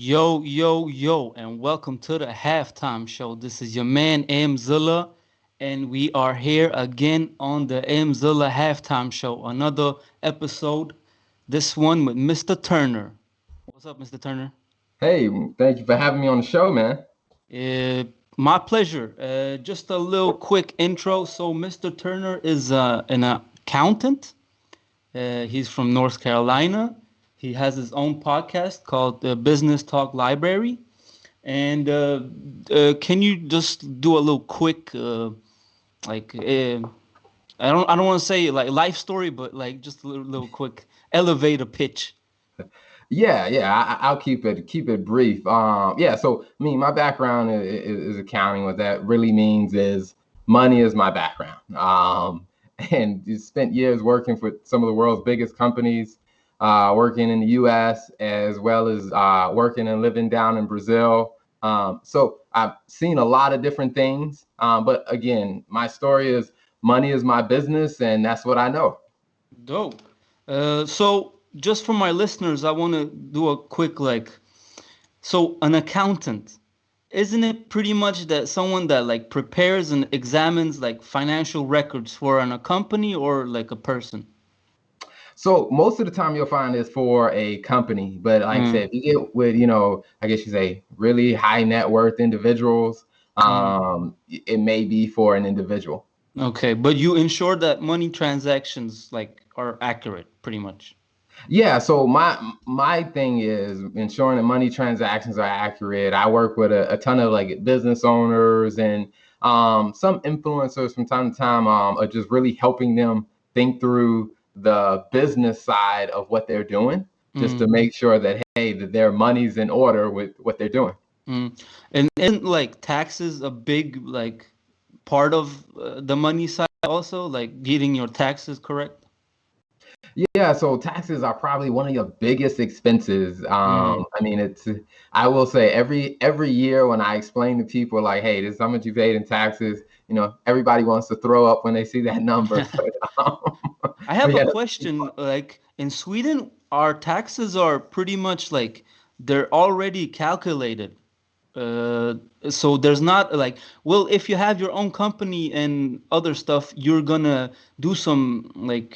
Yo, yo, yo, and welcome to the halftime show. This is your man M Zilla, and we are here again on the M Zilla Halftime Show. Another episode, this one with Mr. Turner. What's up, Mr. Turner? Hey, thank you for having me on the show, man. Uh, my pleasure. Just a little quick intro. So, Mr. Turner is an accountant. He's from North Carolina. He has his own podcast called the Business Talk Library. And can you just do a little quick, like, I don't want to say like life story, but like just a little quick elevator pitch. I'll keep it brief. So my background is accounting. What that really means is money is my background. And you spent years working for some of the world's biggest companies, working in the U.S. as well as working and living down in Brazil. So I've seen a lot of different things. But again, my story is money is my business, and that's what I know. Dope. So just for my listeners, I want to do a quick like, so an accountant, isn't it pretty much that someone that like prepares and examines like financial records for a company or like a person? So most of the time you'll find it's for a company, but like I Mm, said, if you get with, I guess you say really high net worth individuals, mm. it may be for an individual. Okay, but you ensure that money transactions like are accurate, pretty much. Yeah, so my thing is ensuring that money transactions are accurate. I work with a ton of like business owners and some influencers from time to time are just really helping them think through the business side of what they're doing, just Mm, to make sure that hey, that their money's in order with what they're doing. mm. And isn't like taxes a big like part of the money side also, like getting your taxes correct? Yeah, so taxes are probably one of your biggest expenses. Mm, I will say every year when I explain to people like, hey, this is how much you paid in taxes, everybody wants to throw up when they see that number. I But have a yeah, question. Like in Sweden, our taxes are pretty much like they're already calculated. Uh, so there's not like, well, if you have your own company and other stuff, you're gonna do some like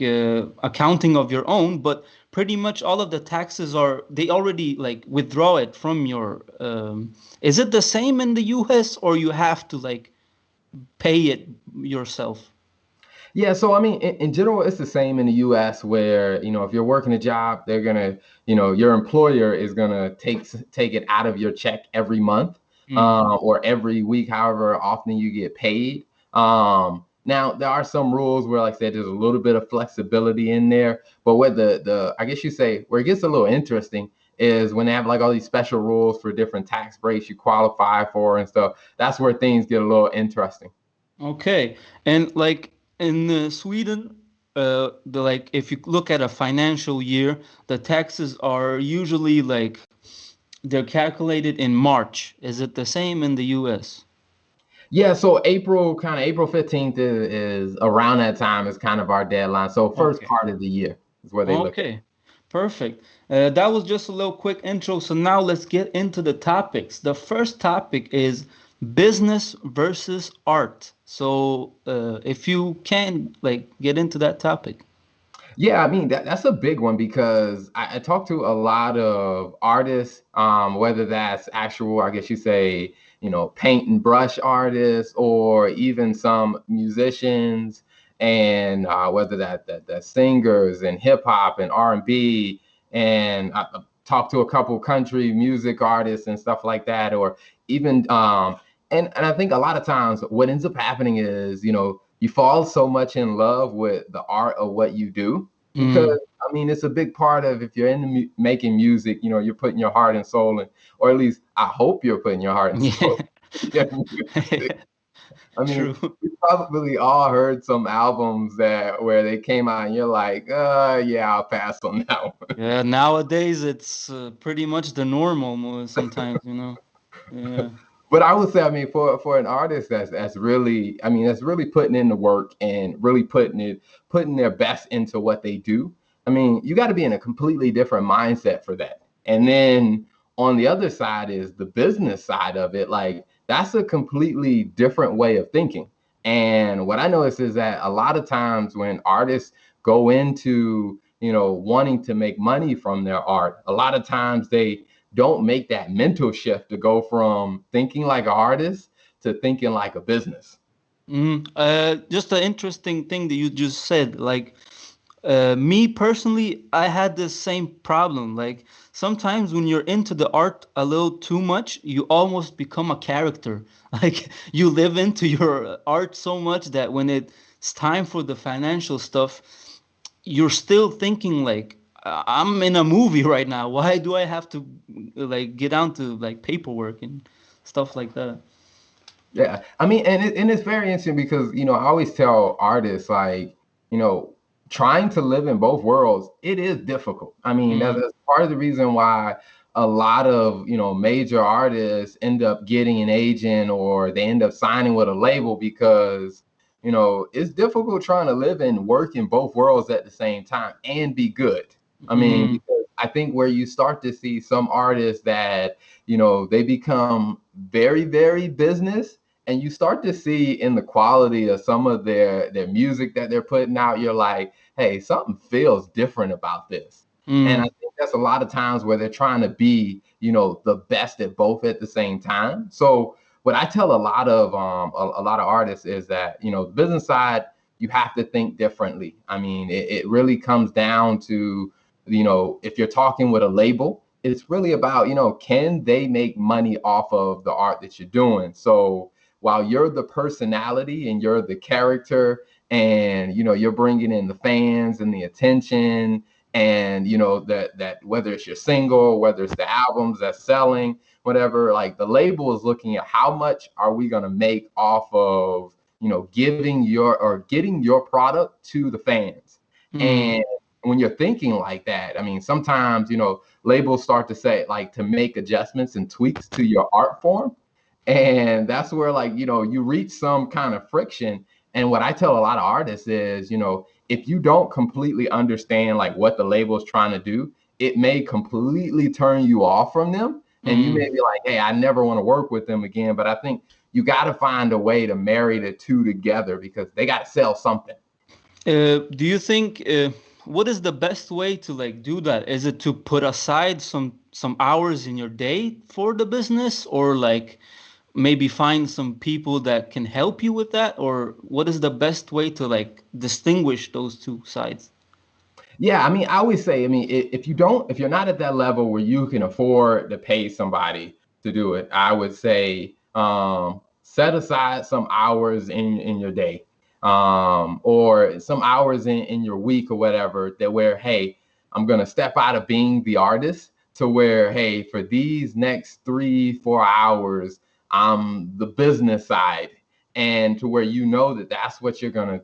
accounting of your own, but pretty much all of the taxes are they already like withdraw it from your. Is it the same in the US or you have to like pay it yourself? yeah, so in general, it's the same in the U.S. where if you're working a job, they're gonna, your employer is gonna take it out of your check every month, Mm, or every week, however often you get paid. Now there are some rules where, like I said, there's a little bit of flexibility in there, but where the I guess you say where it gets a little interesting is when they have like all these special rules for different tax breaks you qualify for and stuff. That's where things get a little interesting. okay, and like in Sweden, the like if you look at a financial year, the taxes are usually like they're calculated in March. Is it the same in the US? Yeah, so April 15th is around that time is kind of our deadline. So first Okay. part of the year is where they look at. Okay. Perfect. That was just a little quick intro. So now let's get into the topics. The first topic is business versus art. So if you can like get into that topic. Yeah, that's a big one because I talk to a lot of artists, whether that's actual, I guess you say, paint and brush artists, or even some musicians, and whether that singers and hip hop and R&B, and I talk to a couple country music artists and stuff like that, or even and I think a lot of times what ends up happening is, you fall so much in love with the art of what you do because Mm. it's a big part of if you're into making music, you're putting your heart and soul in, or at least I hope you're putting your heart and soul Yeah. in your music. I mean, True. we probably all heard some albums that where they came out and you're like, yeah, I'll pass on that one. Yeah, nowadays it's pretty much the normal sometimes, you know. Yeah. But I would say, for an artist that's really, that's really putting in the work and really putting their best into what they do. You got to be in a completely different mindset for that. And then On the other side is the business side of it. Like that's a completely different way of thinking. And what I notice is that a lot of times when artists go into, wanting to make money from their art, a lot of times they don't make that mental shift to go from thinking like an artist to thinking like a business. Just an interesting thing that you just said. Like, me personally, I had the same problem. Like, sometimes when you're into the art a little too much, you almost become a character. Like, you live into your art so much that when it's time for the financial stuff, you're still thinking like, I'm in a movie right now. Why do I have to like get down to like paperwork and stuff like that? Yeah, I mean, and it's very interesting because I always tell artists like you know trying to live in both worlds, it is difficult. I mean, that's part of the reason why a lot of major artists end up getting an agent or they end up signing with a label because it's difficult trying to live and work in both worlds at the same time and be good. I mean, Mm, because I think where you start to see some artists that they become very, very business, and you start to see in the quality of some of their music that they're putting out, you're like, hey, something feels different about this. And I mm, think that's a lot of times where they're trying to be, the best at both at the same time. So what I tell a lot of a lot of artists is that, the business side, you have to think differently. I mean, it really comes down to, if you're talking with a label, it's really about, can they make money off of the art that you're doing? So while you're the personality and you're the character and you're bringing in the fans and the attention and that whether it's your single, whether it's the albums that's selling, whatever, like the label is looking at how much are we going to make off of giving your or getting your product to the fans. mm. And when you're thinking like that, I mean, sometimes labels start to say like to make adjustments and tweaks to your art form, and that's where like you reach some kind of friction. And what I tell a lot of artists is if you don't completely understand like what the label is trying to do, it may completely turn you off from them, and you may Mm. be like, hey, I never want to work with them again. But I think you got to find a way to marry the two together because they got to sell something. Do you think what is the best way to like do that? Is it to put aside some hours in your day for the business, or like maybe find some people that can help you with that, or what is the best way to like distinguish those two sides? Yeah, I mean, I always say, I mean, if you're not at that level where you can afford to pay somebody to do it, I would say set aside some hours in your day, or some hours in your week or whatever, that where, hey, I'm gonna step out of being the artist to where, hey, for these next 3, 4 hours, I'm the business side, and to where that that's what you're gonna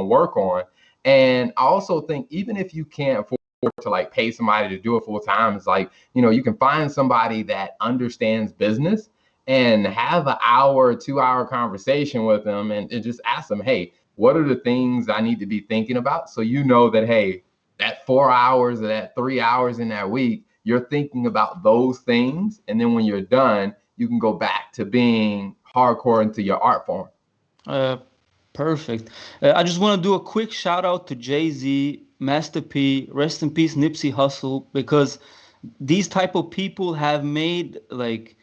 work on. And I also think even if you can't afford to like pay somebody to do it full time, it's like, you can find somebody that understands business and have an hour, 2 hour conversation with them and just ask them, hey, what are the things I need to be thinking about? So that, hey, that 4 hours or that 3 hours in that week, you're thinking about those things. And then when you're done, you can go back to being hardcore into your art form. Uh, Perfect. I just want to do a quick shout out to Jay-Z, Master P, rest in peace, Nipsey Hussle, because these type of people have made like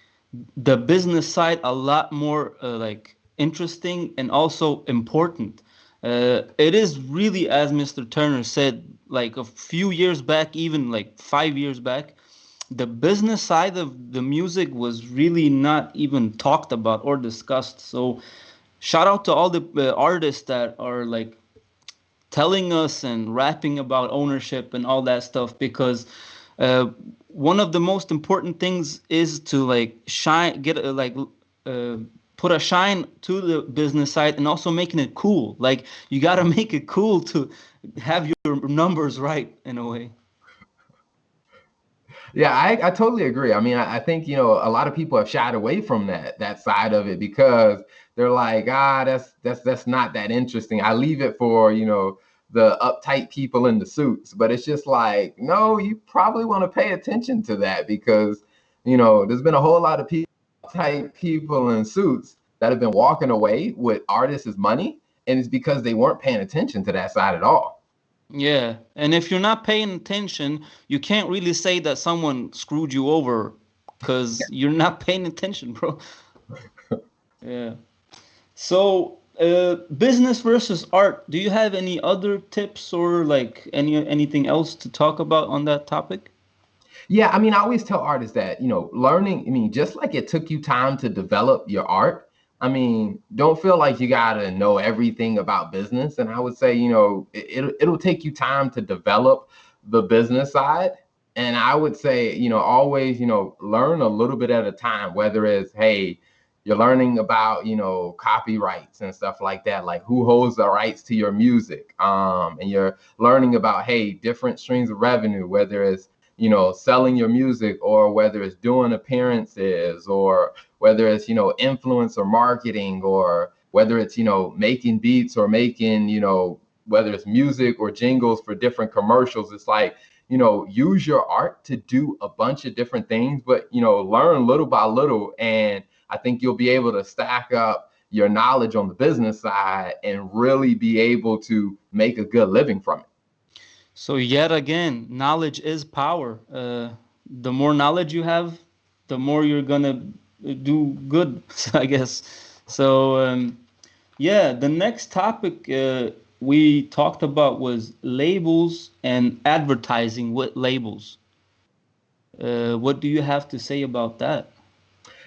the business side a lot more like interesting and also important. It is really, as Mr. Turner said, like a few years back, even like 5 years back, the business side of the music was really not even talked about or discussed. So shout out to all the artists that are like telling us and rapping about ownership and all that stuff, because uh, one of the most important things is to like shine, get uh, put a shine to the business side and also making it cool. Like you got to make it cool to have your numbers right in a way. Yeah, I totally agree. I mean, I think, a lot of people have shied away from that side of it because they're like, that's not that interesting. I leave it for, the uptight people in the suits. But it's just like, no, you probably want to pay attention to that because, there's been a whole lot of people, type people in suits that have been walking away with artists' money, and it's because they weren't paying attention to that side at all. Yeah, and if you're not paying attention, you can't really say that someone screwed you over because you're not paying attention, bro. Yeah. So, business versus art. Do you have any other tips or like anything else to talk about on that topic? Yeah, I mean, I always tell artists that, learning, I mean, just like it took you time to develop your art, I mean, don't feel like you gotta know everything about business. And I would say, it'll take you time to develop the business side. And I would say, always, learn a little bit at a time, whether it's, hey, you're learning about, copyrights and stuff like that, like who holds the rights to your music. And you're learning about, hey, different streams of revenue, whether it's selling your music, or whether it's doing appearances, or whether it's, influencer marketing, or whether it's, making beats, or making, whether it's music or jingles for different commercials. It's like, use your art to do a bunch of different things, but, learn little by little. And I think you'll be able to stack up your knowledge on the business side and really be able to make a good living from it. So yet again, knowledge is power. The more knowledge you have, the more you're gonna do good, I guess. So yeah, the next topic we talked about was labels and advertising with labels. What do you have to say about that?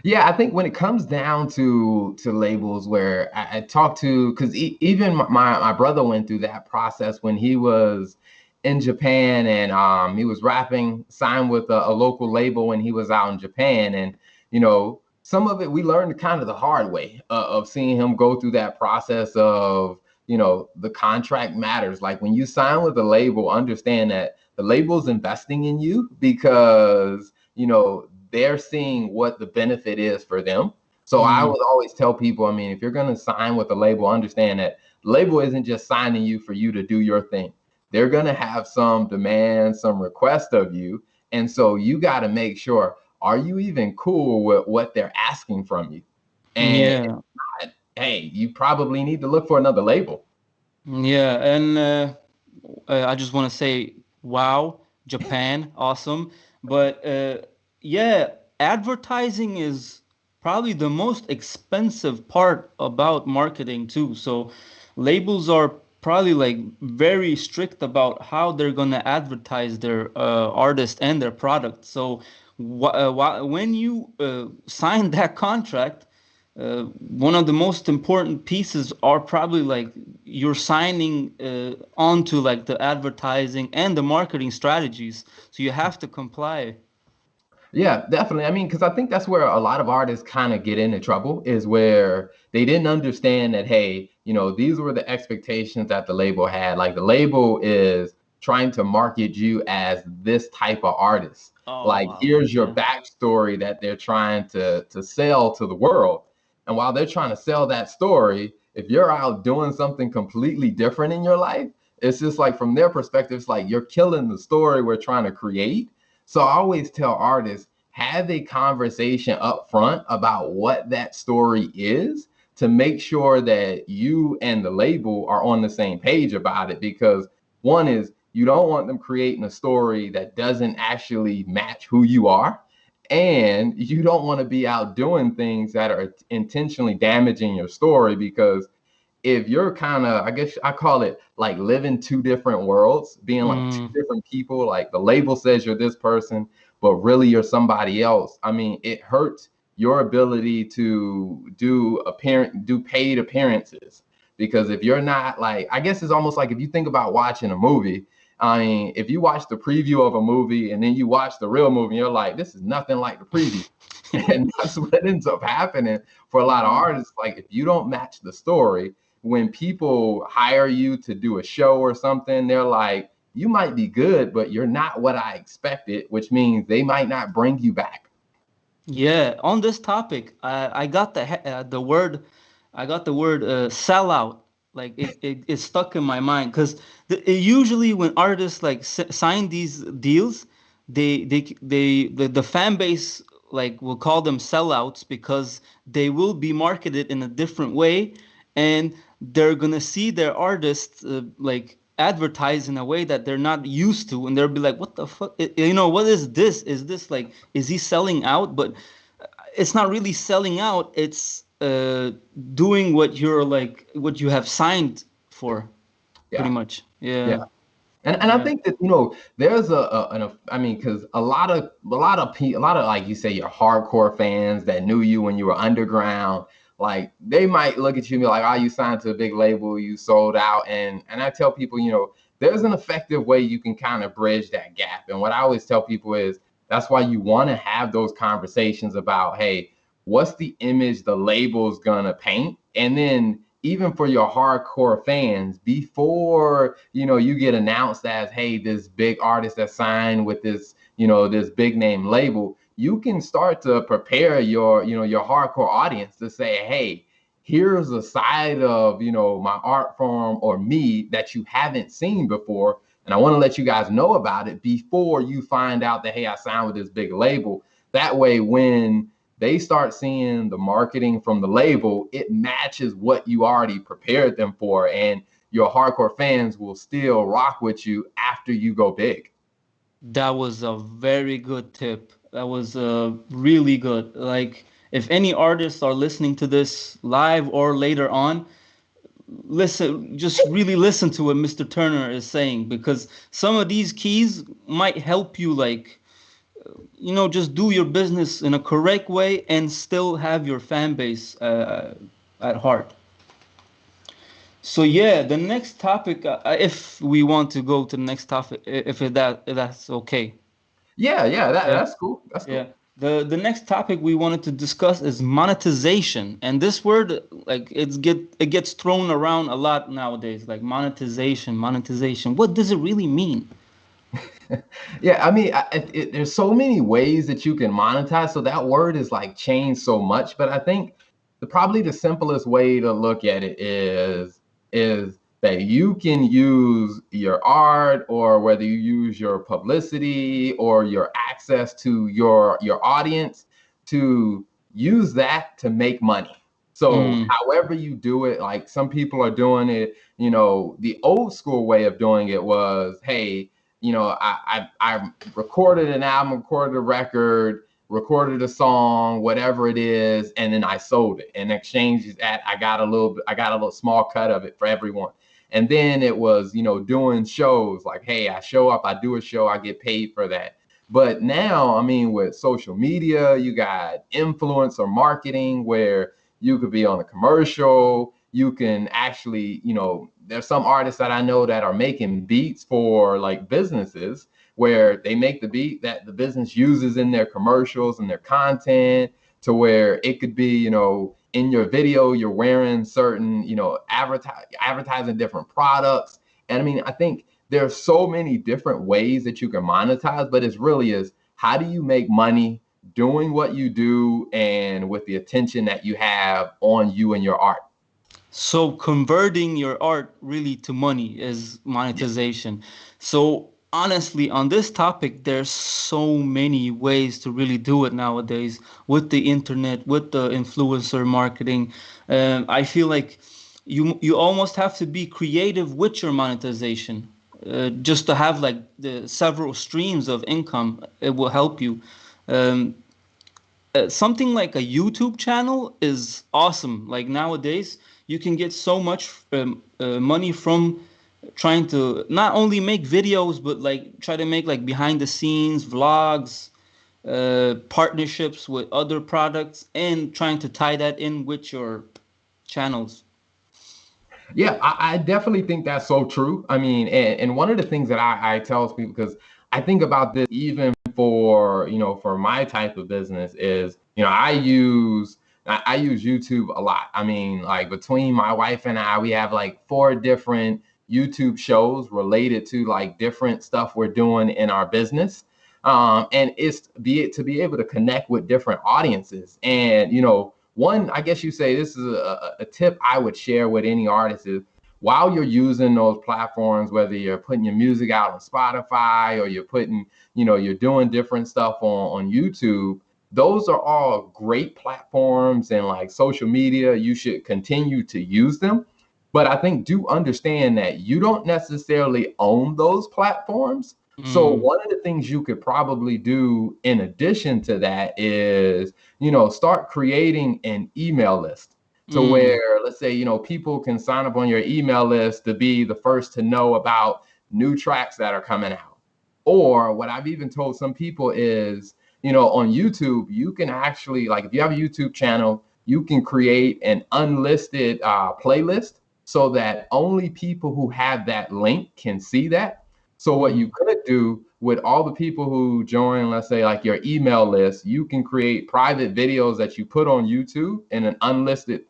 Yeah, I think when it comes down to labels, where I talked to, because even my brother went through that process when he was in Japan, and he was rapping, signed with a local label when he was out in Japan, and some of it we learned kind of the hard way, of seeing him go through that process of, the contract matters. Like when you sign with a label, understand that the label's investing in you, because they're seeing what the benefit is for them. So I Mm, would always tell people, I mean, if you're going to sign with a label, understand that the label isn't just signing you for you to do your thing. They're going to have some demands, some requests of you. And so you got to make sure, are you even cool with what they're asking from you? And if yeah, not, hey, you probably need to look for another label. yeah, and I just want to say, wow, Japan, awesome. But yeah, advertising is probably the most expensive part about marketing too. So labels are probably like very strict about how they're gonna advertise their artist and their product. So when you sign that contract, one of the most important pieces are probably like you're signing onto like the advertising and the marketing strategies. So you have to comply. Yeah, definitely. I mean, because I think that's where a lot of artists kind of get into trouble, is where they didn't understand that, hey, these were the expectations that the label had. Like the label is trying to market you as this type of artist. Oh Like wow. here's your Yeah. backstory that they're trying to sell to the world. And while they're trying to sell that story, if you're out doing something completely different in your life, it's just like from their perspective, it's like you're killing the story we're trying to create. So I always tell artists, have a conversation up front about what that story is, to make sure that you and the label are on the same page about it. Because one is, you don't want them creating a story that doesn't actually match who you are. And you don't want to be out doing things that are intentionally damaging your story, because if you're kind of, I guess I call it like living two different worlds, being like two Mm, different people, like the label says you're this person, but really you're somebody else. I mean, it hurts your ability to do paid appearances. Because if you're not, like, I guess it's almost like if you think about watching a movie, I mean, if you watch the preview of a movie and then you watch the real movie, you're like, this is nothing like the preview. And that's what ends up happening for a lot of mm. artists. Like if you don't match the story, when people hire you to do a show or something, they're like, you might be good, but you're not what I expected, which means they might not bring you back. Yeah, on this topic, I got the word, I got the word sellout. Like it stuck in my mind because usually when artists like sign these deals, the fan base like we'll call them sellouts because they will be marketed in a different way, and they're gonna see their artists like advertised in a way that they're not used to, and they'll be like, "What the fuck? What is this? Is this like, is he selling out?" But it's not really selling out. It's doing what you're like, what you have signed for, pretty Yeah. much. Yeah, Yeah. And I yeah. think that there's I mean, because a lot of, like you say, your hardcore fans that knew you when you were underground, like they might look at you and be like, "Oh, you signed to a big label, you sold out," and I tell people, there's an effective way you can kind of bridge that gap. And what I always tell people is that's why you want to have those conversations about, hey, what's the image the label's gonna paint, and then even for your hardcore fans, before you get announced as, hey, this big artist that signed with this big name label, you can start to prepare your hardcore audience to say, hey, here's a side of my art form or me that you haven't seen before, and I want to let you guys know about it before you find out that, hey, I signed with this big label. That way, when they start seeing the marketing from the label, it matches what you already prepared them for, and your hardcore fans will still rock with you after you go big. That was a very good tip. That was really good. Like, if any artists are listening to this live or later on, listen, just really listen to what Mr. Turner is saying, because some of these keys might help you, like, just do your business in a correct way and still have your fan base at heart. So yeah, the next topic, if we want to go to the next topic, if that's okay. Yeah, Yeah. that's cool. That's Yeah. cool. The next topic we wanted to discuss is monetization. And this word, like, it gets thrown around a lot nowadays, like monetization, monetization. What does it really mean? Yeah, I mean, there's so many ways that you can monetize. So that word is like changed so much. But I think probably the simplest way to look at it is that you can use your art, or whether you use your publicity or your access to your audience, to use that to make money. So Mm, however you do it, like some people are doing it, the old school way of doing it was, hey, I recorded an album, recorded a record, recorded a song, whatever it is, and then I sold it. In exchange that, I got a little small cut of it for everyone. And then it was, doing shows like, hey, I show up, I do a show, I get paid for that. But now, I mean, with social media, you got influencer marketing where you could be on a commercial. You can actually, there's some artists that I know that are making beats for like businesses, where they make the beat that the business uses in their commercials and their content, to where it could be, in your video, you're wearing certain, advertising different products. And I mean, I think there's so many different ways that you can monetize, but it's really is, how do you make money doing what you do and with the attention that you have on you and your art? So converting your art really to money is Yeah. monetization. So honestly, on this topic, there's so many ways to really do it nowadays with the internet, with the influencer marketing. I feel like you almost have to be creative with your monetization, just to have like the several streams of income. It will help you. Um, Something like a YouTube channel is awesome. Like nowadays, you can get so much money from trying to not only make videos, but like try to make like behind the scenes vlogs, partnerships with other products, and trying to tie that in with your channels. Yeah, I definitely think that's so true. I mean, and one of the things that I tell people, because I think about this even for, for my type of business is, I use YouTube a lot. I mean, like between my wife and I, we have like 4 different YouTube shows related to like different stuff we're doing in our business. And it's to be able to connect with different audiences. And, one, I guess you say, this is a tip I would share with any artist is, while you're using those platforms, whether you're putting your music out on Spotify, or you're putting, you're doing different stuff on YouTube, those are all great platforms and like social media. You should continue to use them. But I think do understand that you don't necessarily own those platforms. So Mm, one of the things you could probably do in addition to that is, start creating an email list to mm, where, let's say, people can sign up on your email list to be the first to know about new tracks that are coming out. Or what I've even told some people is, on YouTube, you can actually, like, if you have a YouTube channel, you can create an unlisted playlist so that only people who have that link can see that. So what you mm, could do with all the people who join, let's say like your email list, you can create private videos that you put on YouTube in an unlisted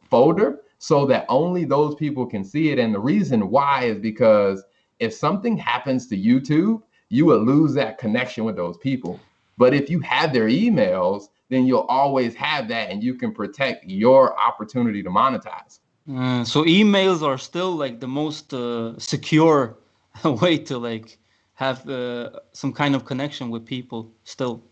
folder so that only those people can see it. And the reason why is because if something happens to YouTube, you would lose that connection with those people. But if you have their emails, then you'll always have that and you can protect your opportunity to monetize. so emails are still like the most secure way to like have some kind of connection with people still.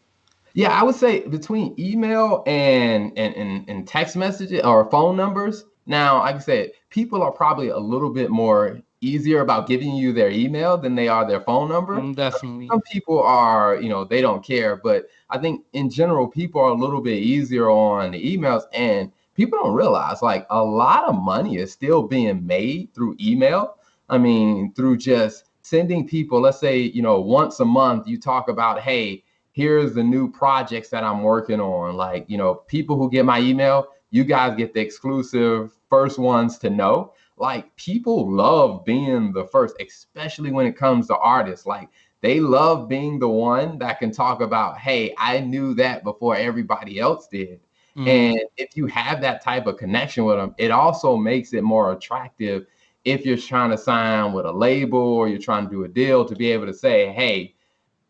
Yeah, I would say between email and text messages or phone numbers. Now, like I said, people are probably a little bit more easier about giving you their email than they are their phone number. Definitely. Some people are, they don't care, but I think in general, people are a little bit easier on the emails, and people don't realize like a lot of money is still being made through email. I mean, through just sending people, let's say, once a month, you talk about, hey, here's the new projects that I'm working on. Like, people who get my email, you guys get the exclusive first ones to know. Like, people love being the first, especially when it comes to artists. Like, they love being the one that can talk about, hey, I knew that before everybody else did. Mm, And if you have that type of connection with them, it also makes it more attractive if you're trying to sign with a label or you're trying to do a deal to be able to say, hey,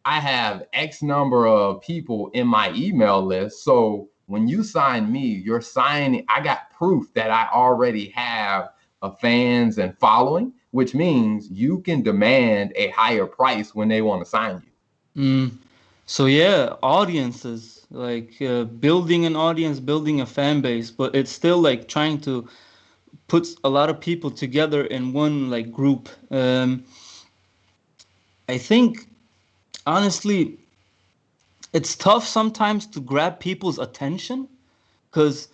I have X number of people in my email list. So when you sign me, you're signing, I got proof that I already have a fans and following, which means you can demand a higher price when they want to sign you. mm. So yeah, audiences like building an audience, building a fan base, but it's still like trying to put a lot of people together in one like group. I think honestly, it's tough sometimes to grab people's attention because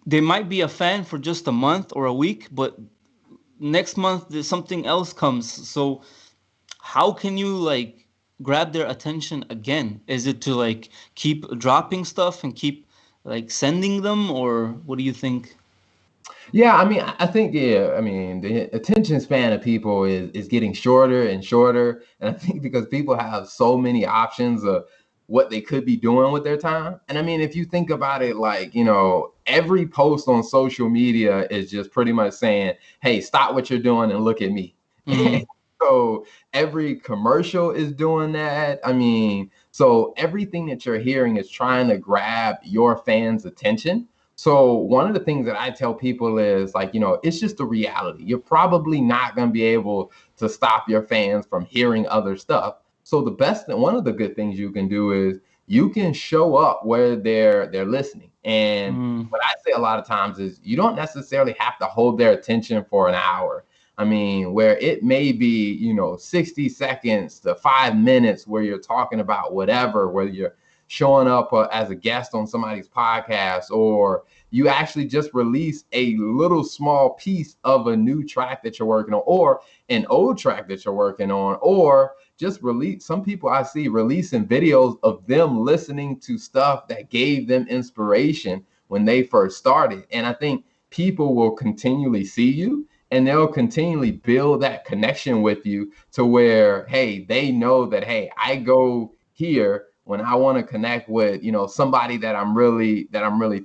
they might be a fan for just a month or a week, but next month there's something else comes. So how can you like grab their attention again? Is it to like keep dropping stuff and keep like sending them, or what do you think? Yeah, I mean, I think, yeah, I mean, the attention span of people is getting shorter and shorter, and I think because people have so many options of what they could be doing with their time. And I mean, if you think about it, like, every post on social media is just pretty much saying, "Hey, stop what you're doing and look at me." Mm, So every commercial is doing that. I mean, so everything that you're hearing is trying to grab your fans' attention. So one of the things that I tell people is like, it's just a reality. You're probably not going to be able to stop your fans from hearing other stuff. So the best thing, one of the good things you can do is you can show up where they're listening. And mm, what I say a lot of times is you don't necessarily have to hold their attention for an hour. I mean, where it may be, 60 seconds to 5 minutes where you're talking about whatever, whether you're showing up as a guest on somebody's podcast, or you actually just release a little small piece of a new track that you're working on, or an old track that you're working on, or just release. Some people I see releasing videos of them listening to stuff that gave them inspiration when they first started. And I think people will continually see you and they'll continually build that connection with you to where, hey, they know that, hey, I go here when I want to connect with, somebody that I'm really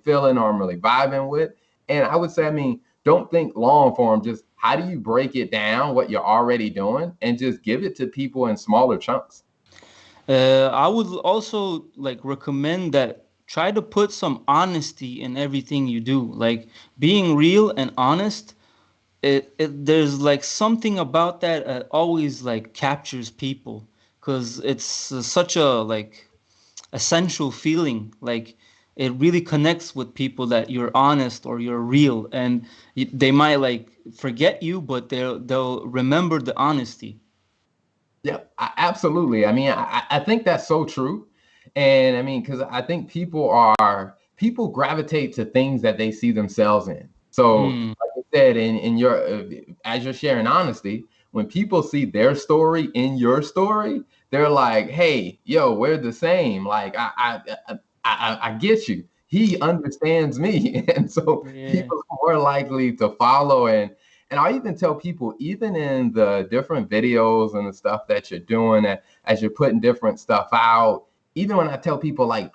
feeling or I'm really vibing with. And I would say, I mean, don't think long form. Just how do you break it down, what you're already doing, and just give it to people in smaller chunks. I would also like recommend that try to put some honesty in everything you do. Like being real and honest, there's like something about that always like captures people because it's such a like essential feeling. Like it really connects with people that you're honest or you're real, and they might like forget you, but they'll remember the honesty. Yeah, absolutely. I mean, I think that's so true. And I mean, because I think people gravitate to things that they see themselves in. So, Mm, like I said, in your as you're sharing honesty, when people see their story in your story, they're like, "Hey, yo, we're the same. Like, I get you. He understands me," and so yeah. people are more likely to follow. And I even tell people, even in the different videos and the stuff that you're doing, as you're putting different stuff out, even when I tell people, like,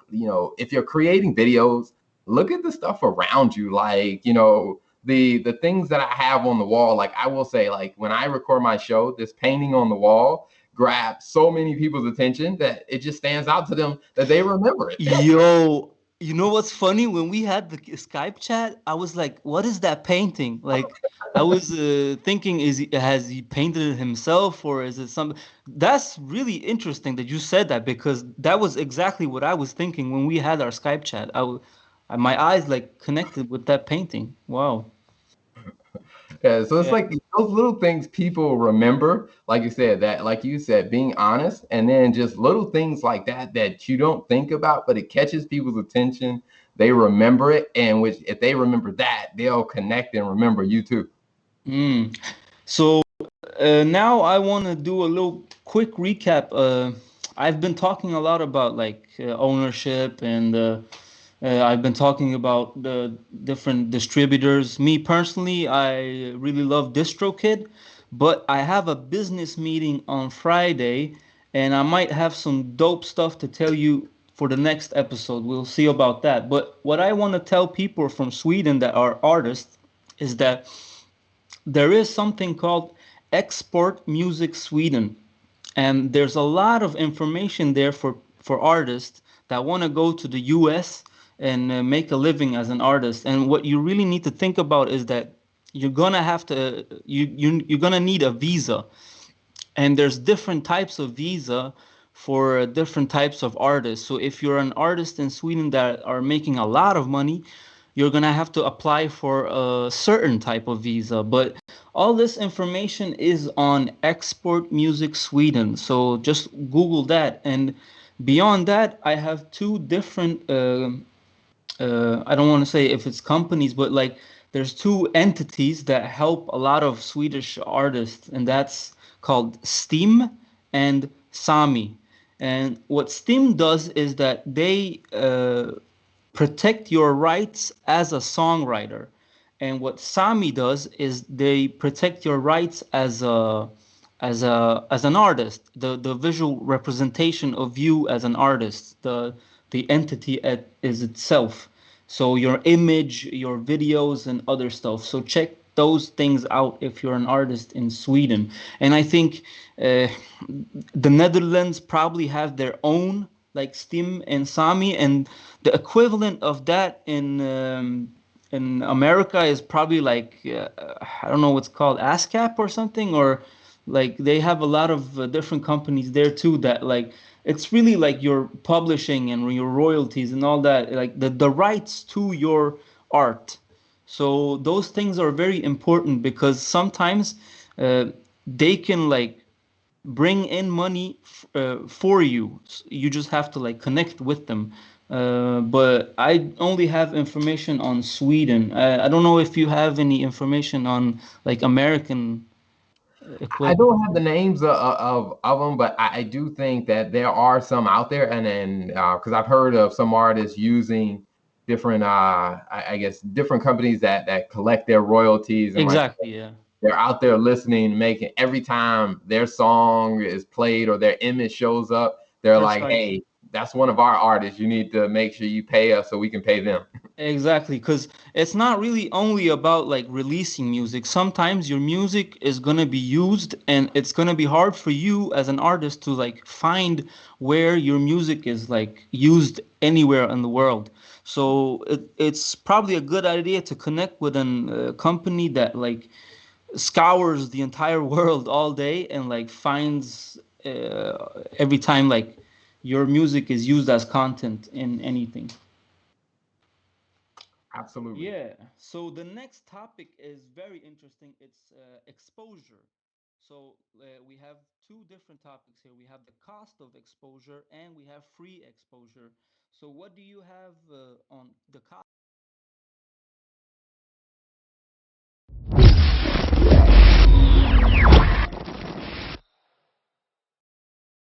if you're creating videos, look at the stuff around you, like, the things that I have on the wall. Like, I will say, like, when I record my show, this painting on the wall grabs so many people's attention that it just stands out to them that they remember it. Yo, you know what's funny? When we had the Skype chat, I was like, "What is that painting?" Like, I was thinking, has he painted it himself or is it some? That's really interesting that you said that because that was exactly what I was thinking when we had our Skype chat. My eyes like connected with that painting. Wow. Yeah, so it's Yeah. like those little things people remember, like you said, being honest, and then just little things like that that you don't think about, but it catches people's attention. They remember it, and which if they remember that, they'll connect and remember you too. Mm. So now I want to do a little quick recap. I've been talking a lot about like ownership and I've been talking about the different distributors. Me personally, I really love DistroKid, but I have a business meeting on Friday and I might have some dope stuff to tell you for the next episode. We'll see about that. But what I want to tell people from Sweden that are artists is that there is something called Export Music Sweden, and there's a lot of information there for artists that want to go to the US and make a living as an artist. And what you really need to think about is that you're gonna have to you're gonna need a visa, and there's different types of visa for different types of artists. So if you're an artist in Sweden that are making a lot of money, you're gonna have to apply for a certain type of visa. But all this information is on Export Music Sweden. So just Google that. And beyond that, I have two different I don't want to say if it's companies, but like there's two entities that help a lot of Swedish artists, and that's called Steam and Sami. And what Steam does is that they protect your rights as a songwriter. And what Sami does is they protect your rights as an artist, the visual representation of you as an artist, the entity is itself. So your image, your videos, and other stuff. So check those things out if you're an artist in Sweden. And I think uh, the Netherlands probably have their own like Steam and Sami, and the equivalent of that in America is probably like I don't know what's called ASCAP or something, or like they have a lot of different companies there too that like it's really like your publishing and your royalties and all that, like the rights to your art. So those things are very important because sometimes uh, they can like bring in money for you. You just have to like connect with them. But I only have information on Sweden. I don't know if you have any information on like American I equivalent. don't have the names of them, but I do think that there are some out there, and then because I've heard of some artists using different, I guess, different companies that collect their royalties, and like Exactly, yeah. they're out there listening, making every time their song is played or their image shows up, they're like, Precisely. "Hey, that's one of our artists. You need to make sure you pay us so we can pay them." Exactly, because it's not really only about like releasing music. Sometimes your music is gonna be used, and it's gonna be hard for you as an artist to like find where your music is like used anywhere in the world. So it's probably a good idea to connect with an company that like scours the entire world all day and like finds every time like your music is used as content in anything. Absolutely. Yeah. So the next topic is very interesting. It's exposure. So we have two different topics here. We have the cost of exposure and we have free exposure. So what do you have on the cost